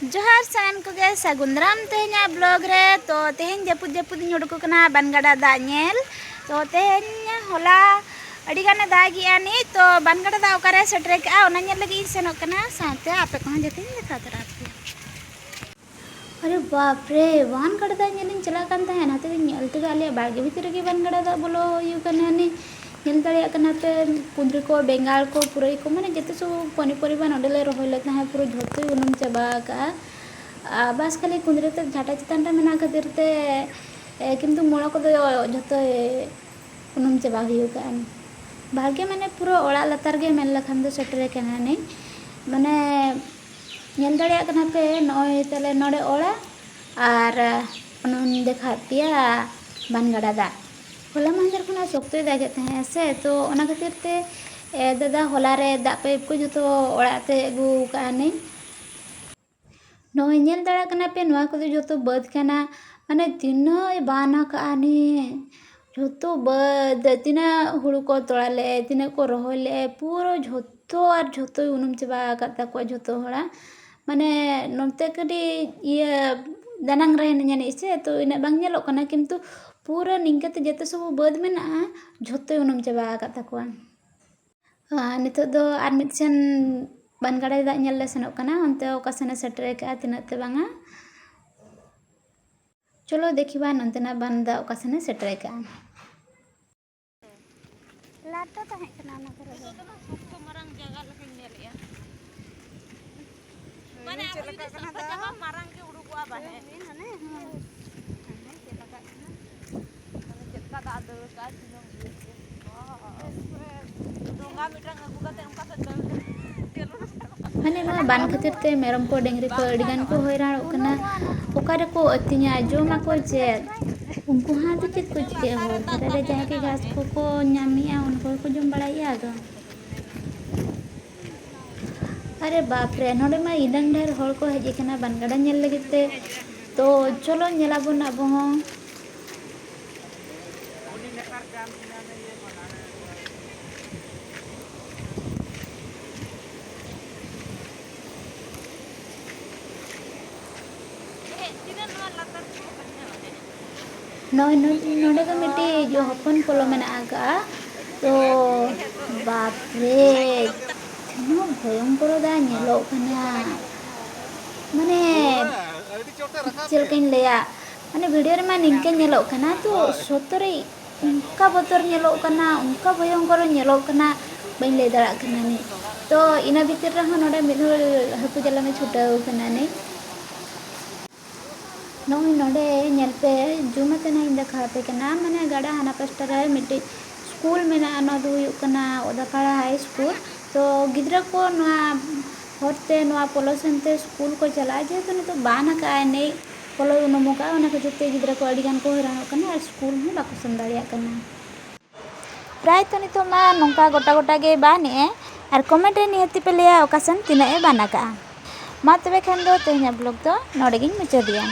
जोहार सान को गे सगुंदराम तेहना ब्लॉग रे तो तेहन जपुद जपुद उडुको कना बनगड़ा दा नेल तो तेहन होला अडिगाने दागिया नि तो बनगड़ा दा ओकारे सेटरे का ओना नेल लगी सेनो कना साथे आपे को जतिन देखा तरा पे अरे बाप रे बनगड़ा दा नेलिन चला कान तहन हाते नेलते आले बागे भीतर गे बनगड़ा दा बोलो यू कना नि नेल दाड़िया कना पे कुंद्री को बेंगाल को पुरई को माने जते सब पनीपरिबा नडले रहोले तहे पूरा झोतो उनुम चाबा का बस खाली कुंद्री ते झाटा चितान रे मेना खातिर ते किंतु मोड़ा को झोतो उनुम चाबा हुई का भाग्य माने पूरा ओड़ा लतार गे मेल लखान दो सेटरे कना नि माने नेल दाड़िया कना पे नय तले नडे ओड़ा और उनुम देखा पिया बनगड़ा दा होला मंदिर खुना शक्ति दागे तहे से तो ओना खातिर ते दादा होला रे दा पे को जतो ओड़ाते अगु काने नय नेल दाड़ा कना पे नवा को जतो बद कना माने तिनो बाना काने जतो बद तिना हुड़ु को तोड़ाले तिना को रोहले पूरा जतो और जतो उनुम चबा काता को जतो होला माने नोते कडी ये दानांग रहे नने से तो इना बांग नेलो कना किंतु पूरा निंगते जते सब बद मेना झोतो उनुम चबा काता को नितो दो आर मिदसेन बनगड़ा दा नेल ले सेनो कना onte ओका सेने सेटरे का तिनाते बांगा चलो देखिबा नंतना बनदा ओका सेने सेटरे का लाटो तहे कना ना करे सबको मरंग जगह लगे नेलिया माने चलका कना दा मरंग के उडुकवा बाहे हने चलका कना माने चलका दा दो का डोंगा मिटंग अगु काते उनका से माने नो बान खातिर ते मेरम को डेंगरी को अडिगान को होइराण कना ओकारे को अतिया जोमा को चेत उनको हाथ चेत को चिके हो रे जहां के घास को न्यामिया उनको को जम बड़ाइया दो अरे बाप रे नोडे मा इदन ढेर होड़ को हेजे कना बनगड़ा नेल लगिते तो चलो नेलाबोन अब हो नोडे का मिट्टी जो हपन पोलो मेना आगा तो बाप रे नो भयंकर दा नेलो कना माने चलकन लेया माने वीडियो रे मा निंके नेलो कना तो सतरे उनका बतर नेलो कना उनका भयंकर नेलो कना बइन ले दड़ा कना नि तो इना भीतर रहा नोडे मिदुर हकु जला में छुटाव कना नि नोई नोडे नेल पे जुमते ना इंदा खाते कना माने गाड़ा हाना पास्टा रे मिट्टी स्कूल मेना ना दो कना ओदापाड़ा हाई स्कूल तो गिद्रा को ना होते ना पोलोसन ते स्कूल को चला जे तो तो बाना का ने पोलो उनमो का ओना के जते गिद्रा को अडिगान को हरानो कना और स्कूल में बाको संदाड़िया कना प्राय तो नितो मा नोंका गोटा गोटा गे बाने और कमेंट रे नियति पे लेया ओकासन तिना ए बाना का मा तबे खान दो तेहना ब्लॉग दो नोडे गिन मुचा दिया।